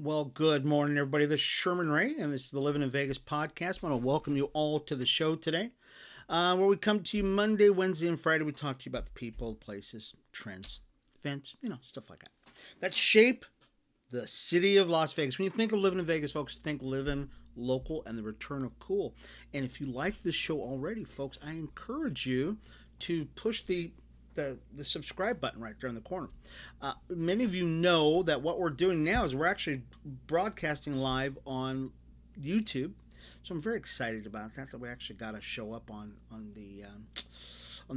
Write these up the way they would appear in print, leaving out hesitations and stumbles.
Well, good morning, everybody. This is Sherman Ray, and this is the Livin in Vegas podcast. I want to welcome you all to the show today, where we come to you Monday, Wednesday, and Friday. We talk to you about the people, places, trends, events, stuff like that shape the city of Las Vegas. When you think of living in Vegas, folks, think living local and the return of cool. And if you like this show already, folks, I encourage you to push the subscribe button right there in the corner. Many of you know that what we're doing now is we're actually broadcasting live on YouTube, so I'm very excited about that we actually got to show up on the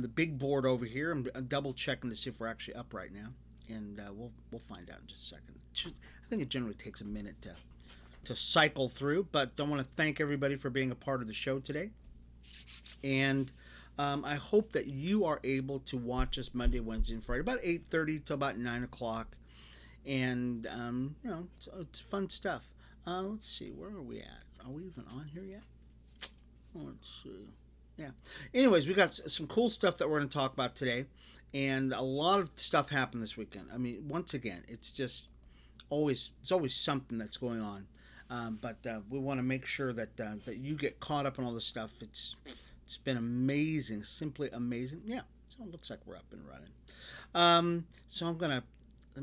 big board over here. I'm double checking to see if we're actually up right now, and we'll find out in just a second. I think it generally takes a minute to cycle through, but I want to thank everybody for being a part of the show today, and I hope that you are able to watch us Monday, Wednesday, and Friday, about 8:30 to about 9 o'clock. And, it's fun stuff. Let's see, where are we at? Are we even on here yet? Let's see. Yeah. Anyways, we got some cool stuff that we're going to talk about today. And a lot of stuff happened this weekend. I mean, once again, it's just always something that's going on. But we want to make sure that you get caught up on all this stuff. It's been amazing, simply amazing. Yeah, so it looks like we're up and running. So I'm gonna I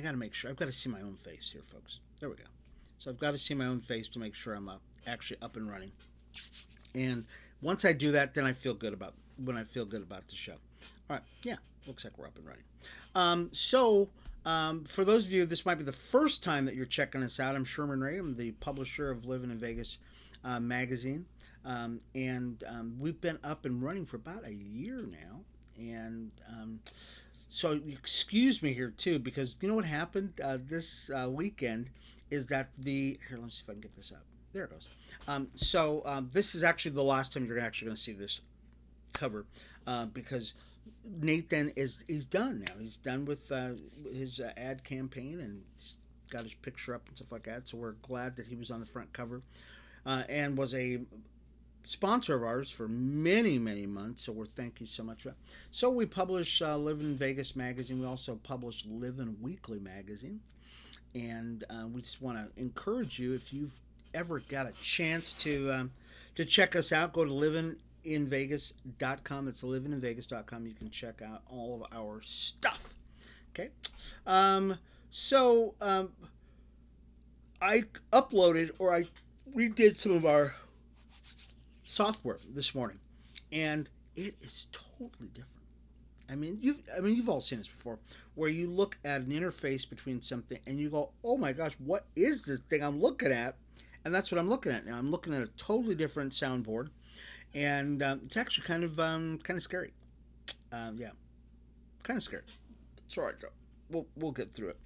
gotta make sure. I've got to see my own face here, folks. There we go. So I've got to see my own face to make sure I'm actually up and running. And once I do that, then I feel good about the show. All right, yeah, looks like we're up and running. For those of you, this might be the first time that you're checking us out. I'm Sherman Ray. I'm the publisher of Lovin in Vegas magazine. We've been up and running for about a year now, and so excuse me here too, because you know what happened this weekend is that here, let me see if I can get this up. There it goes. This is actually the last time you're actually going to see this cover, because Nathan he's done now. He's done with his ad campaign, and he's got his picture up and stuff like that. So we're glad that he was on the front cover, and was a sponsor of ours for many months, so thank you so much for that. So we publish Livin in Vegas magazine. We also publish Livin Weekly magazine, and we just want to encourage you, if you've ever got a chance to check us out, go to livininvegas.com. It's livininvegas.com. You can check out all of our stuff. Okay, I uploaded, or I redid some of our software this morning, and it is totally different. I mean, you've all seen this before, where you look at an interface between something and you go, "Oh my gosh, what is this thing I'm looking at?" And that's what I'm looking at now. I'm looking at a totally different soundboard, and it's actually kind of scary. Yeah, kind of scary. It's all right, though. We'll get through it.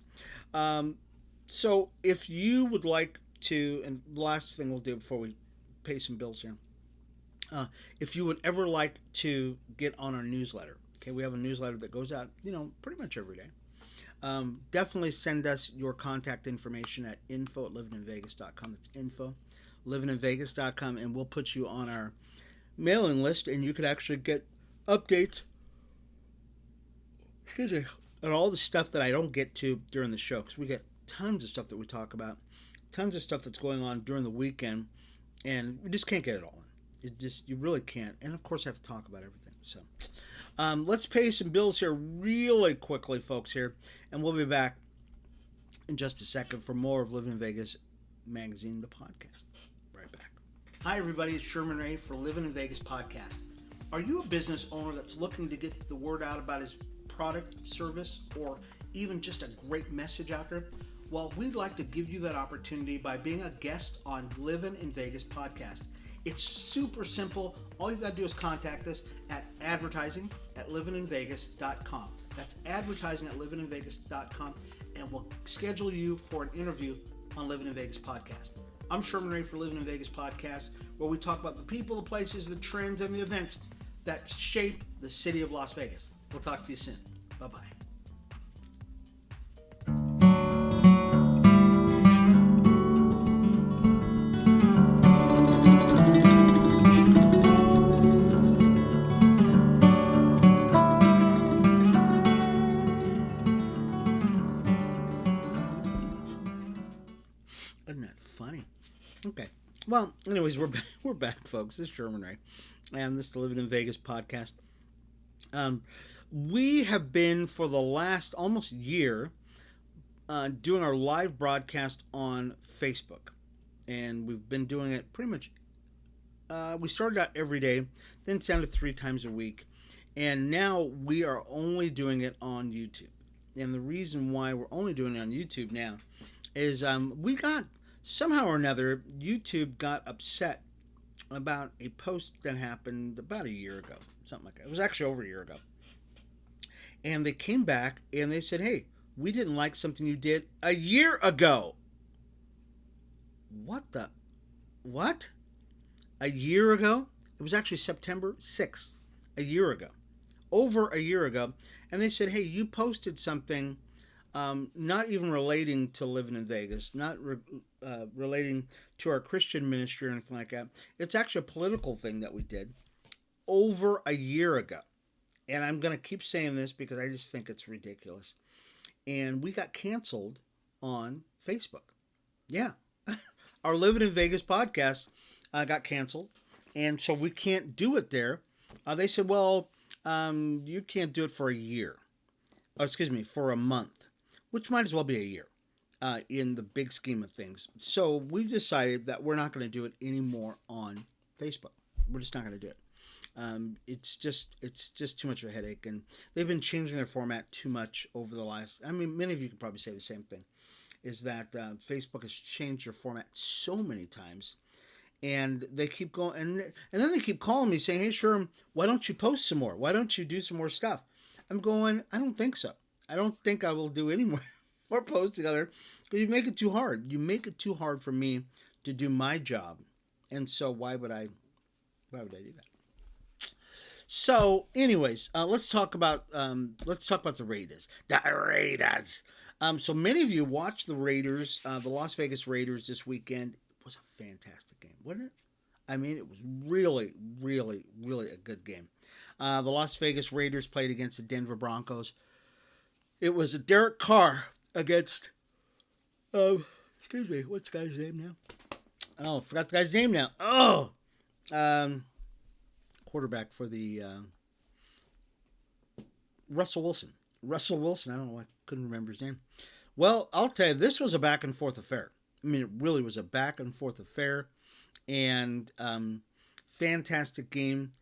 So if you would like to, and the last thing we'll do before we pay some bills here. If you would ever like to get on our newsletter, okay, we have a newsletter that goes out, pretty much every day. Definitely send us your contact information at info@livininvegas.com. That's info@livininvegas.com, and we'll put you on our mailing list, and you could actually get updates, on all the stuff that I don't get to during the show, because we get tons of stuff that we talk about, tons of stuff that's going on during the weekend, and we just can't get it all. You really can't. And of course I have to talk about everything. So let's pay some bills here really quickly, folks, here. And we'll be back in just a second for more of Livin in Vegas magazine, the podcast. Right back. Hi, everybody. It's Sherman Ray for Livin in Vegas podcast. Are you a business owner that's looking to get the word out about his product, service, or even just a great message out there? Well, we'd like to give you that opportunity by being a guest on Livin in Vegas podcast. It's super simple. All you got to do is contact us at advertising@livininvegas.com. That's advertising@livininvegas.com, and we'll schedule you for an interview on Livin in Vegas podcast. I'm Sherman Ray for Livin in Vegas podcast, where we talk about the people, the places, the trends, and the events that shape the city of Las Vegas. We'll talk to you soon. Bye-bye. Isn't that funny? Okay. Well, anyways, we're back, we're back, folks. This is Sherman Ray, and this is the Living in Vegas podcast. Um, we have been for the last almost year doing our live broadcast on Facebook, and we've been doing it pretty much. We started out every day, then it's down to 3 times a week, and now we are only doing it on YouTube. And the reason why we're only doing it on YouTube now is we got somehow or another YouTube got upset about a post that happened about a year ago, something like that. It was actually over a year ago, and they came back and they said, "Hey, we didn't like something you did a year ago." What the what? A year ago? It was actually September 6th, a year ago, over a year ago, and they said, "Hey, you posted something." Not even relating to living in Vegas, not relating to our Christian ministry or anything like that. It's actually a political thing that we did over a year ago. And I'm going to keep saying this because I just think it's ridiculous. And we got canceled on Facebook. Yeah. Our Living in Vegas podcast got canceled. And so we can't do it there. They said, well, you can't do it for a year. Oh, excuse me, for a month. Which might as well be a year in the big scheme of things. So we've decided that we're not going to do it anymore on Facebook. We're just not going to do it. It's just too much of a headache, and they've been changing their format too much over the last. I mean, many of you could probably say the same thing. Is that Facebook has changed their format so many times, and they keep going, and then they keep calling me saying, "Hey, Sherm, why don't you post some more? Why don't you do some more stuff?" I'm going, I don't think so. I don't think I will do any more posts together because you make it too hard. You make it too hard for me to do my job, and so why would I do that? So, anyways, let's talk about the Raiders. The Raiders. So many of you watched the Raiders, the Las Vegas Raiders this weekend. It was a fantastic game, wasn't it? I mean, it was really, really, really a good game. The Las Vegas Raiders played against the Denver Broncos. It was a Derek Carr against, excuse me, what's the guy's name now? Oh, I forgot the guy's name now. Oh, quarterback for the Russell Wilson. Russell Wilson. I don't know why I couldn't remember his name. Well, I'll tell you, this was a back and forth affair. I mean, it really was a back and forth affair, and fantastic game.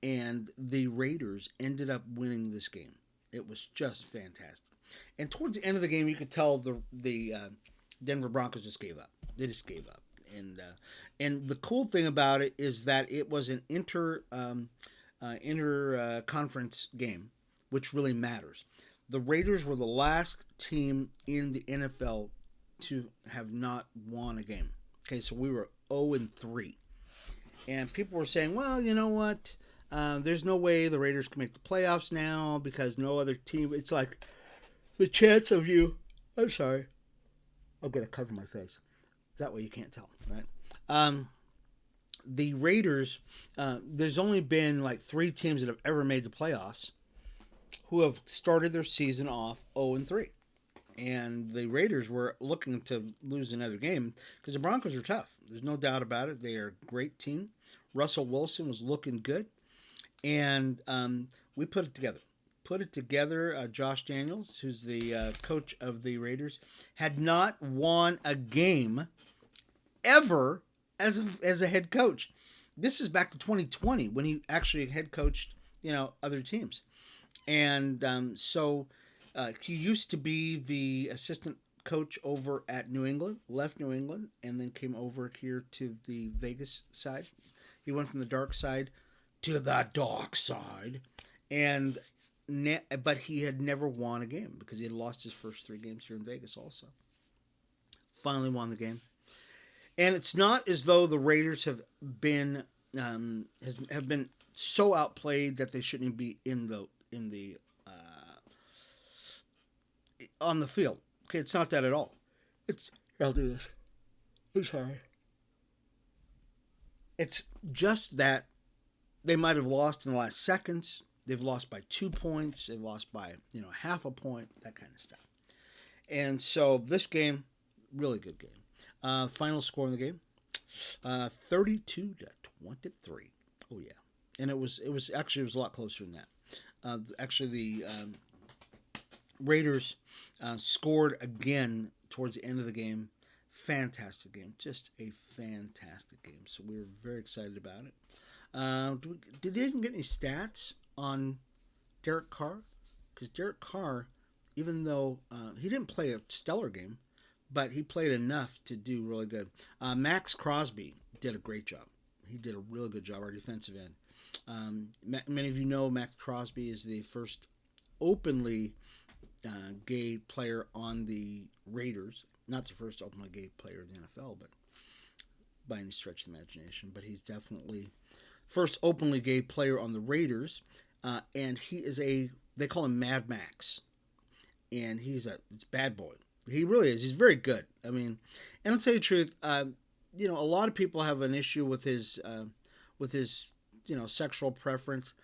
And the Raiders ended up winning this game. It was just fantastic. And towards the end of the game, you could tell the Denver Broncos just gave up. They just gave up. And the cool thing about it is that it was an inter conference game, which really matters. The Raiders were the last team in the NFL to have not won a game. Okay, so we were 0-3. And people were saying, well, you know what? There's no way the Raiders can make the playoffs now because no other team. It's like the chance of you. I'm sorry. I'm going to cover my face. That way you can't tell, right? The Raiders, there's only been like 3 teams that have ever made the playoffs who have started their season off 0-3. And the Raiders were looking to lose another game because the Broncos are tough. There's no doubt about it. They are a great team. Russell Wilson was looking good. And we put it together. Josh Daniels, who's the coach of the Raiders, had not won a game ever as a head coach. This is back to 2020 when he actually head coached, other teams. And so he used to be the assistant coach over at New England, left New England, and then came over here to the Vegas side. He went from the dark side to the dark side, but he had never won a game because he had lost his first 3 games here in Vegas also. Finally won the game. And it's not as though the Raiders have been so outplayed that they shouldn't be on the field. Okay, it's not that at all. I'll do this. I'm sorry. It's just that they might have lost in the last seconds. They've lost by 2 points. They've lost by, half a point, that kind of stuff. And so this game, really good game. Final score in the game, 32-23. Oh yeah, and it was a lot closer than that. Actually, the Raiders scored again towards the end of the game. Fantastic game, just a fantastic game. So we were very excited about it. Did they even get any stats on Derek Carr? Because Derek Carr, even though he didn't play a stellar game, but he played enough to do really good. Max Crosby did a great job. He did a really good job, our defensive end. Many of you know Max Crosby is the first openly gay player on the Raiders. Not the first openly gay player in the NFL, but by any stretch of the imagination. But he's definitely first openly gay player on the Raiders. And he is they call him Mad Max. And it's bad boy. He really is. He's very good. I mean, and I'll tell you the truth, a lot of people have an issue with his sexual preference.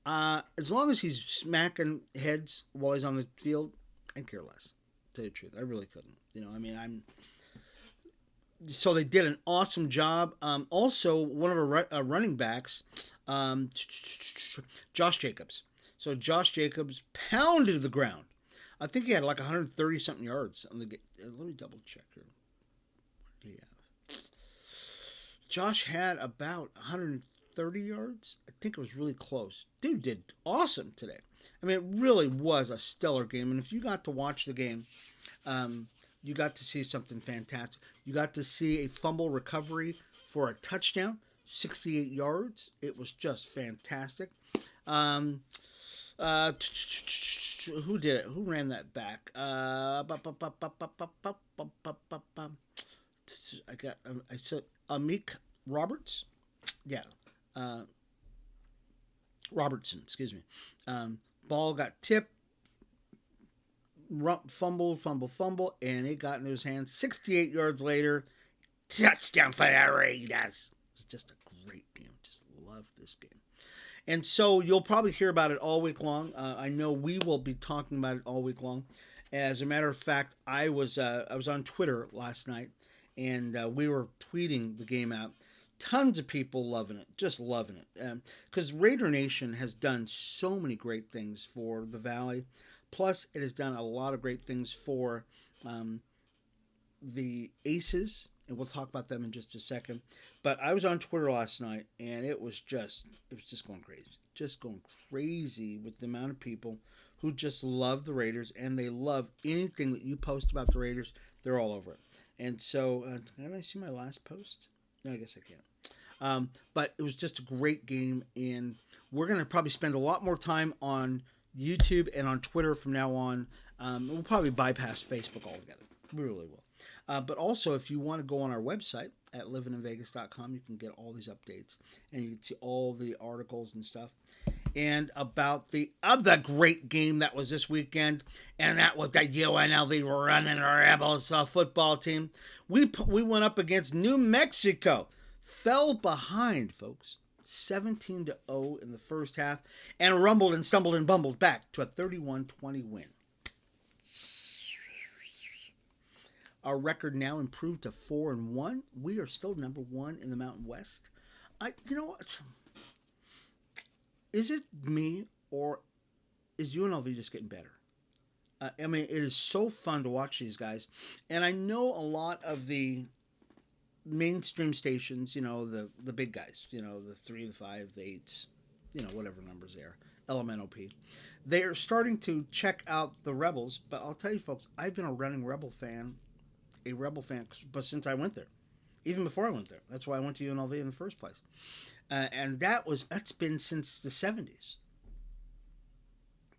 As long as he's smacking heads while he's on the field, I care less. To tell you the truth, I really couldn't. So they did an awesome job. Also, one of our running backs, Josh Jacobs. So Josh Jacobs pounded the ground. I think he had like 130 something yards on the game. Let me double check here. What did he have? Josh had about 130 yards. I think it was really close. Dude did awesome today. I mean, it really was a stellar game. And if you got to watch the game, you got to see something fantastic. You got to see a fumble recovery for a touchdown, 68 yards. It was just fantastic. Who did it? Who ran that back? I said Amik Roberts. Yeah. Robertson, excuse me. Ball got tipped. Fumble, and it got into his hands. 68 yards later, touchdown for the Raiders. It was just a great game. Just love this game. And so you'll probably hear about it all week long. I know we will be talking about it all week long. As a matter of fact, I was on Twitter last night, and we were tweeting the game out. Tons of people loving it, just loving it. Because Raider Nation has done so many great things for the Valley. Plus, it has done a lot of great things for the Aces, and we'll talk about them in just a second. But I was on Twitter last night, and it was just going crazy with the amount of people who just love the Raiders, and they love anything that you post about the Raiders. They're all over it. And so, can I see my last post? No, I guess I can't. But it was just a great game, and we're going to probably spend a lot more time on YouTube and on Twitter from now on. We'll probably bypass Facebook altogether. We really will. But also, if you want to go on our website at livinginvegas.com, you can get all these updates, and you can see all the articles and stuff. And about the other great game that was this weekend, and that was the UNLV Running Rebels football team. We went up against New Mexico. Fell behind, folks. 17-0 in the first half, and rumbled and stumbled and bumbled back to a 31-20 win. Our record now improved to 4-1. We are still number one in the Mountain West. You know what? Is it me, or is UNLV just getting better? I mean, it is so fun to watch these guys, and I know a lot of the mainstream stations, the big guys, the 3, the 5, the 8s, whatever numbers they are, LMNOP. They are starting to check out the Rebels, but I'll tell you folks, I've been a Rebel fan, but since I went there, even before I went there. That's why I went to UNLV in the first place. And that's been since the 70s.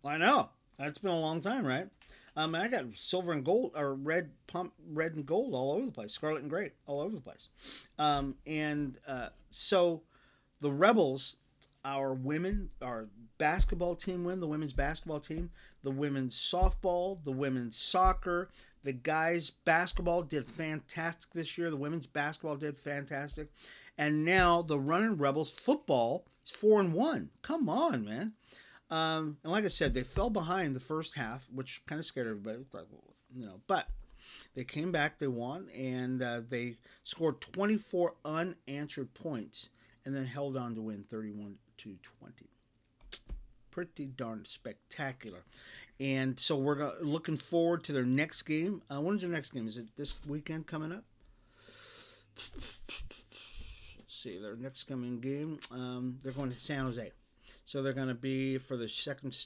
I know. That's been a long time, right? I got silver and gold, or red and gold all over the place, scarlet and gray all over the place. So the Rebels, our basketball team win, the women's basketball team, the women's softball, the women's soccer, the guys' basketball did fantastic this year. The women's basketball did fantastic. And now the Running Rebels football is 4-1. Come on, man. And like I said, they fell behind the first half, which kind of scared everybody. But They came back, they won, and they scored 24 unanswered points and then held on to win 31-20. Pretty darn spectacular. And so we're looking forward to their next game. When's their next game? Is it this weekend coming up? Let's see. Their next coming game, they're going to San Jose. So they're going to be for the second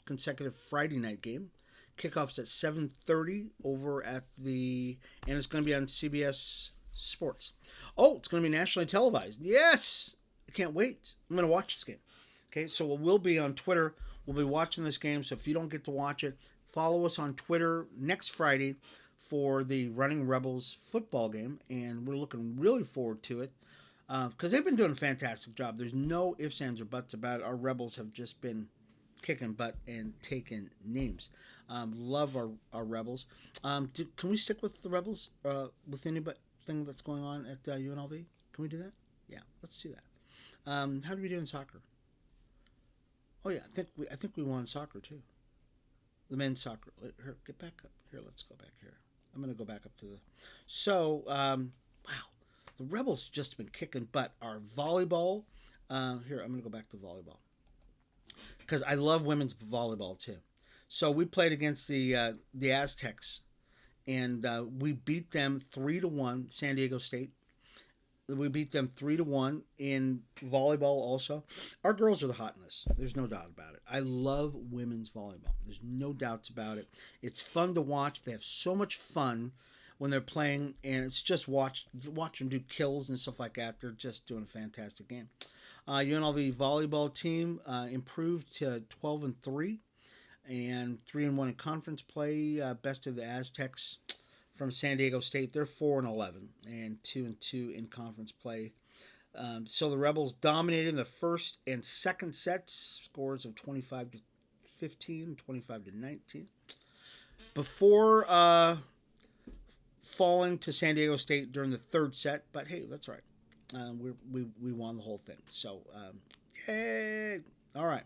consecutive Friday night game. Kickoff's at 7:30 over at and it's going to be on CBS Sports. Oh, it's going to be nationally televised. Yes! I can't wait. I'm going to watch this game. Okay, so we'll be on Twitter. We'll be watching this game. So if you don't get to watch it, follow us on Twitter next Friday for the Running Rebels football game. And we're looking really forward to it because they've been doing a fantastic job. There's no ifs, ands, or buts about it. Our Rebels have just been kicking butt and taking names. Love our Rebels. Can we stick with the Rebels with anything that's going on at UNLV? Can we do that? Yeah, let's do that. How do we do in soccer? Oh yeah, I think we won soccer too. The men's soccer. Here, get back up. Here, let's go back here. I'm going to go back up to the. So, wow, the Rebels just been kicking butt. Our volleyball. Here, I'm going to go back to volleyball because I love women's volleyball too. So we played against the Aztecs, and we beat them 3-1. San Diego State. We beat them 3-1 in volleyball. Also, our girls are the hotness. There's no doubt about it. I love women's volleyball. There's no doubts about it. It's fun to watch. They have so much fun when they're playing, and it's just watch them do kills and stuff like that. They're just doing a fantastic game. UNLV volleyball team improved to 12-3 and 3-1 in conference play. Best of the Aztecs from San Diego State. They're 4-11 and 2-2 in conference play. So the Rebels dominated in the first and second sets, scores of 25-15, 25-19. Before falling to San Diego State during the third set, but hey, that's right. We won the whole thing. So yay! All right.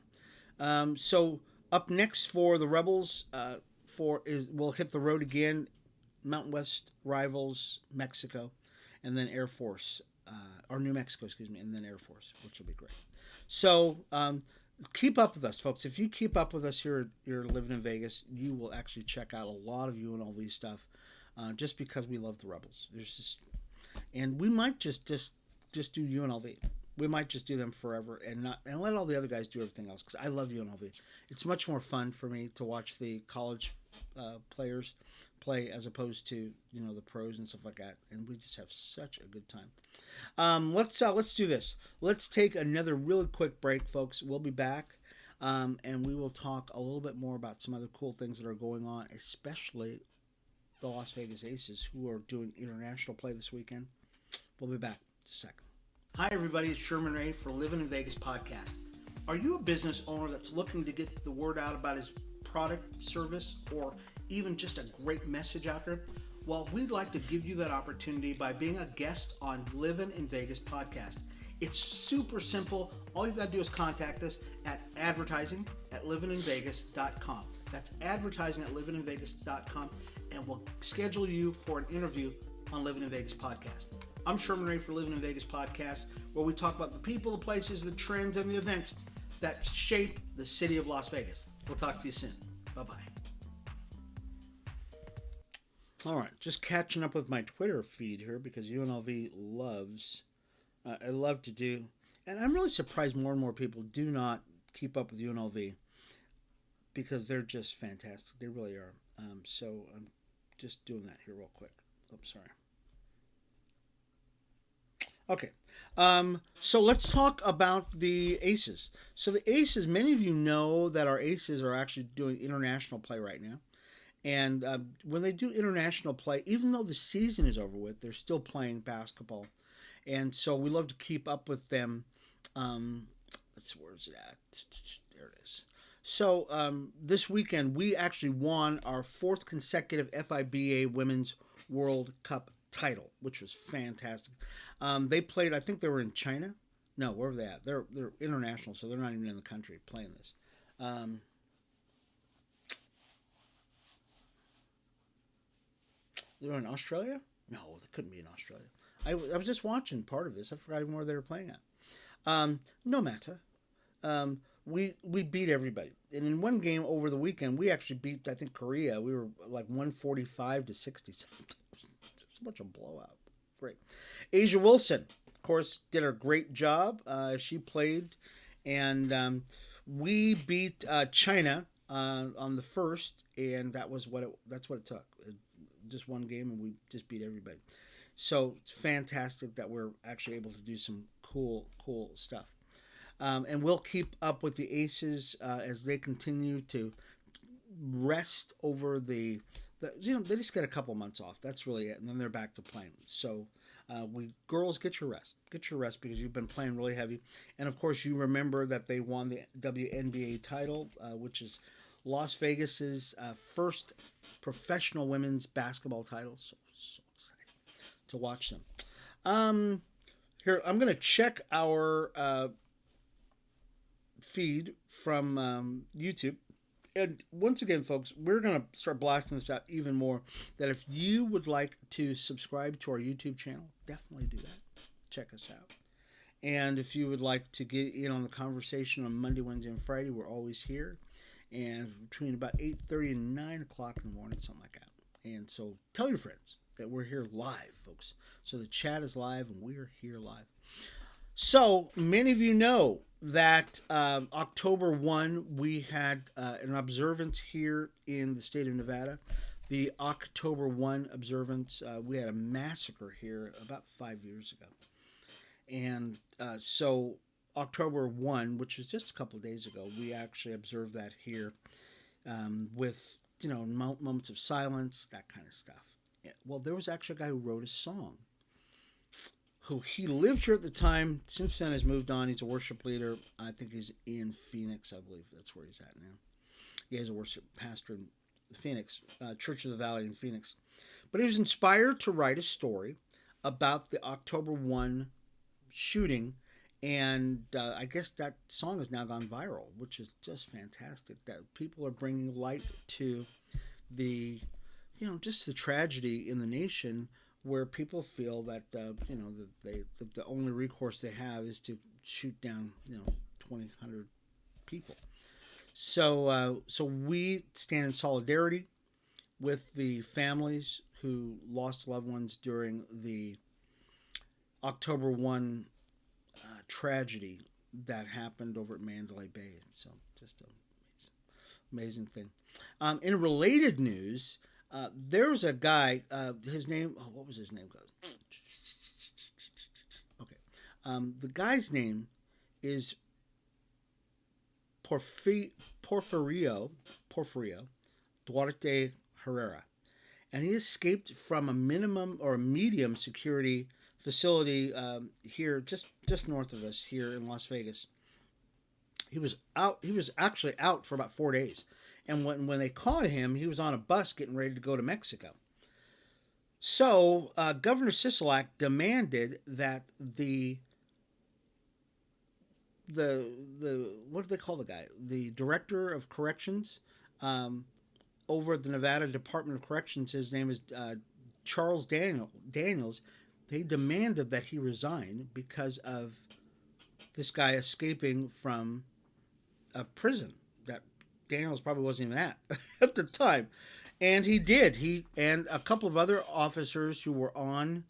So up next for the Rebels we'll hit the road again. Mountain West rivals Mexico, and then Air Force, or New Mexico, excuse me, and then Air Force, which will be great. So keep up with us, folks. If you keep up with us here, you're living in Vegas, you will actually check out a lot of UNLV stuff, just because we love the Rebels. And we might just do UNLV. We might just do them forever and let all the other guys do everything else, because I love UNLV. It's much more fun for me to watch the college players play as opposed to the pros and stuff like that, and we just have such a good time. Let's do this. Let's take another really quick break, folks. We'll be back, and we will talk a little bit more about some other cool things that are going on, especially the Las Vegas Aces, who are doing international play this weekend. We'll be back in a second. Hi everybody, it's Sherman Ray for Livin in Vegas podcast. Are you a business owner that's looking to get the word out about his product, service, or even just a great message out there? Well, we'd like to give you that opportunity by being a guest on Livin in Vegas podcast. It's super simple. All you got to do is contact us at advertising@livininvegas.com. That's advertising@livininvegas.com, and we'll schedule you for an interview on Livin in Vegas podcast. I'm Sherman Ray for Livin in Vegas podcast, where we talk about the people, the places, the trends, and the events that shape the city of Las Vegas. We'll talk to you soon. Bye-bye. All right, just catching up with my Twitter feed here because UNLV I love to do, and I'm really surprised more and more people do not keep up with UNLV because they're just fantastic. They really are. So I'm just doing that here real quick. I'm sorry. Okay, so let's talk about the Aces. So the Aces, many of you know that our Aces are actually doing international play right now. And when they do international play, even though the season is over with, they're still playing basketball. And so we love to keep up with them. Where's it at? There it is. So this weekend, we actually won our fourth consecutive FIBA Women's World Cup title, which was fantastic. They played, I think they were in China. No, where were they at? They're international, so they're not even in the country playing this. They're in Australia? No, they couldn't be in Australia. I was just watching part of this. I forgot even where they were playing at. No matter. We beat everybody. And in one game over the weekend, we actually beat, I think, Korea. We were like 145 to 60. It's a bunch of blowout. Great. Asia Wilson, of course, did a great job. She played, and we beat China on the first, and that's what it took. Just one game, and we just beat everybody. So it's fantastic that we're actually able to do some cool stuff. And we'll keep up with the Aces as they continue to rest over the they just get a couple months off. That's really it, and then they're back to playing. So girls, get your rest because you've been playing really heavy. And of course, you remember that they won the WNBA title, which is Las Vegas's first professional women's basketball title. So excited to watch them. Here, I'm going to check our feed from YouTube. And once again, folks, we're going to start blasting this out even more. That if you would like to subscribe to our YouTube channel, definitely do that. Check us out. And if you would like to get in on the conversation on Monday, Wednesday, and Friday, we're always here. And between about 8:30 and 9 o'clock in the morning, something like that. And so tell your friends that we're here live, folks. So the chat is live, and we're here live. So many of you know that October 1, we had an observance here in the state of Nevada. The October 1 observance, we had a massacre here about 5 years ago. And so October 1, which is just a couple of days ago, we actually observed that here with, moments of silence, that kind of stuff. Well, there was actually a guy who wrote a song. He lived here at the time. Since then, has moved on. He's a worship leader. I think he's in Phoenix. I believe that's where he's at now. Yeah, he's a worship pastor in Phoenix, Church of the Valley in Phoenix. But he was inspired to write a story about the October 1 shooting, and I guess that song has now gone viral, which is just fantastic. That people are bringing light to the, just the tragedy in the nation, where people feel that that the only recourse they have is to shoot down 200 people. So we stand in solidarity with the families who lost loved ones during the October 1 tragedy that happened over at Mandalay Bay. So just an amazing thing. In related news, there's a guy, his name, what was his name? Okay. The guy's name is Porfirio Duarte Herrera. And he escaped from a minimum or a medium security facility here, just north of us here in Las Vegas. He was actually out for about 4 days. And when they caught him, he was on a bus getting ready to go to Mexico. So Governor Sisolak demanded that the what do they call the guy? The director of corrections over at the Nevada Department of Corrections. His name is Charles Daniels. They demanded that he resign because of this guy escaping from a prison that Daniels probably wasn't even at the time. And he did. He and a couple of other officers who were on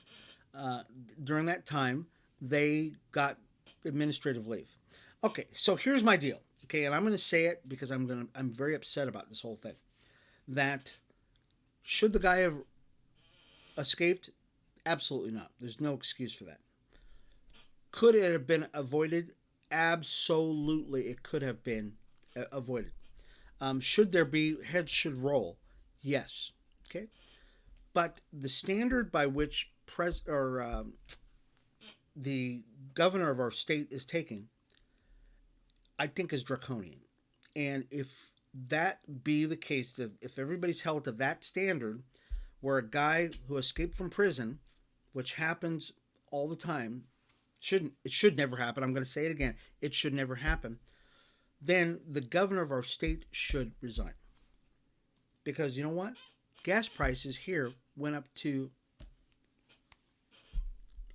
during that time, they got administrative leave. Okay, so here's my deal. Okay, and I'm going to say it because I'm very upset about this whole thing. That should the guy have escaped? Absolutely not. There's no excuse for that. Could it have been avoided? Absolutely, it could have been avoided. Should there be heads should roll? Yes. Okay. But the standard by which the governor of our state is taking, I think, is draconian. And if that be the case, that if everybody's held to that standard, where a guy who escaped from prison, which happens all the time, it should never happen. I'm going to say it again. It should never happen. Then the governor of our state should resign. Because you know what? Gas prices here went up to,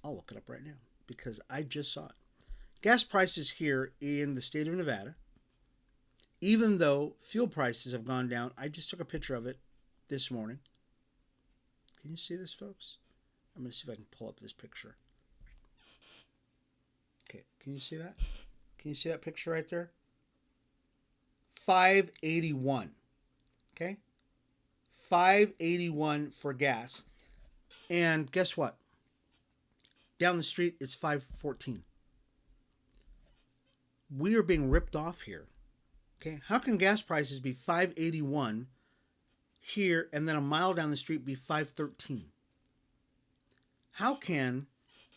I'll look it up right now because I just saw it. Gas prices here in the state of Nevada, even though fuel prices have gone down, I just took a picture of it this morning. Can you see this, folks? I'm going to see if I can pull up this picture. Okay, can you see that? Can you see that picture right there? $5.81. Okay? $5.81 for gas. And guess what? Down the street, it's $5.14. We are being ripped off here. Okay? How can gas prices be $5.81 here and then a mile down the street be $5.13? How can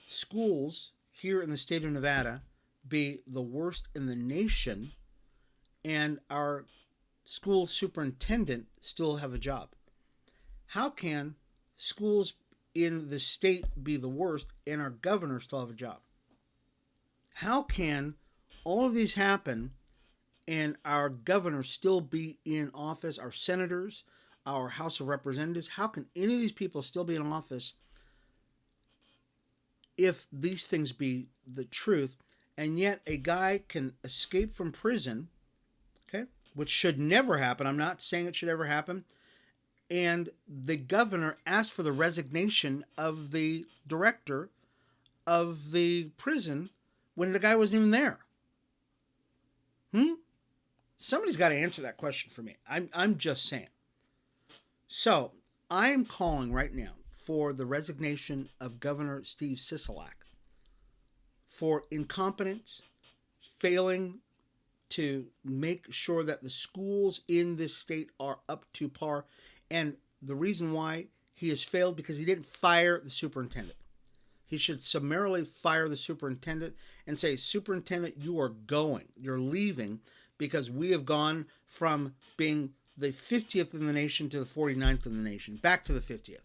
schools here in the state of Nevada be the worst in the nation and our school superintendent still have a job? How can schools in the state be the worst and our governor still have a job? How can all of these happen and our governor still be in office, our senators, our House of Representatives? How can any of these people still be in office if these things be the truth, and yet a guy can escape from prison, okay, which should never happen. I'm not saying it should ever happen. And the governor asked for the resignation of the director of the prison when the guy wasn't even there. Somebody's got to answer that question for me. I'm just saying. So I am calling right now for the resignation of Governor Steve Sisolak for incompetence, failing to make sure that the schools in this state are up to par. And the reason why he has failed because he didn't fire the superintendent. He should summarily fire the superintendent and say, Superintendent, you are going. You're leaving because we have gone from being the 50th in the nation to the 49th in the nation, back to the 50th.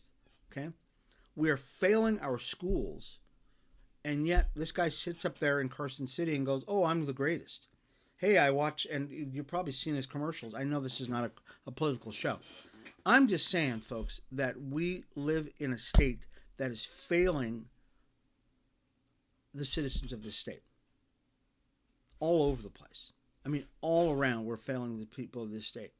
Okay? We are failing our schools, and yet this guy sits up there in Carson City and goes, oh, I'm the greatest. Hey, I watch, and you've probably seen his commercials. I know this is not a political show. I'm just saying, folks, that we live in a state that is failing the citizens of this state. All over the place. I mean, all around, we're failing the people of this state.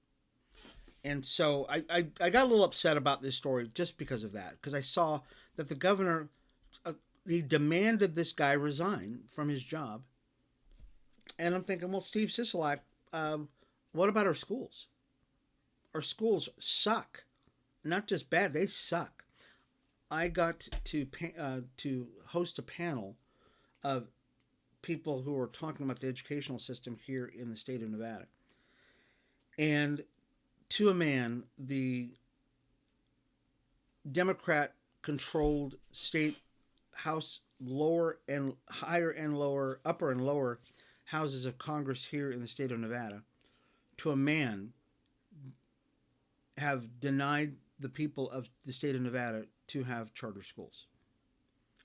And so I got a little upset about this story just because of that. Because I saw that the governor, he demanded this guy resign from his job. And I'm thinking, well, Steve Sisolak, what about our schools? Our schools suck. Not just bad, they suck. I got to host a panel of people who are talking about the educational system here in the state of Nevada. And to a man, the Democrat-controlled state House lower and higher and lower, upper and lower houses of Congress here in the state of Nevada, to a man, have denied the people of the state of Nevada to have charter schools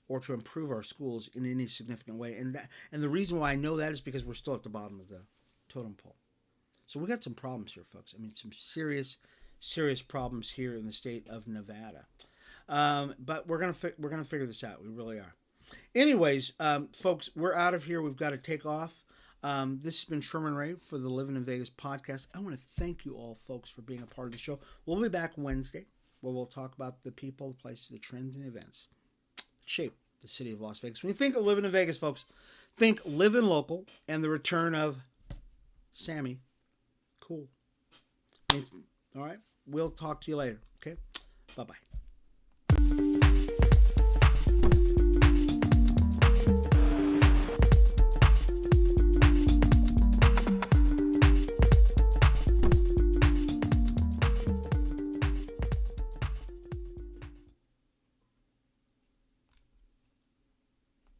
or to improve our schools in any significant way. And the reason why I know that is because we're still at the bottom of the totem pole. So we got some problems here, folks. I mean, some serious problems here in the state of Nevada. But we're gonna figure this out. We really are. Anyways, folks, we're out of here. We've got to take off. This has been Sherman Ray for the Livin in Vegas podcast. I want to thank you all, folks, for being a part of the show. We'll be back Wednesday, where we'll talk about the people, the places, the trends, and events that shape the city of Las Vegas. When you think of Livin in Vegas, folks, think Livin Local and the return of Sammy. Cool. All right. We'll talk to you later. Okay. Bye-bye.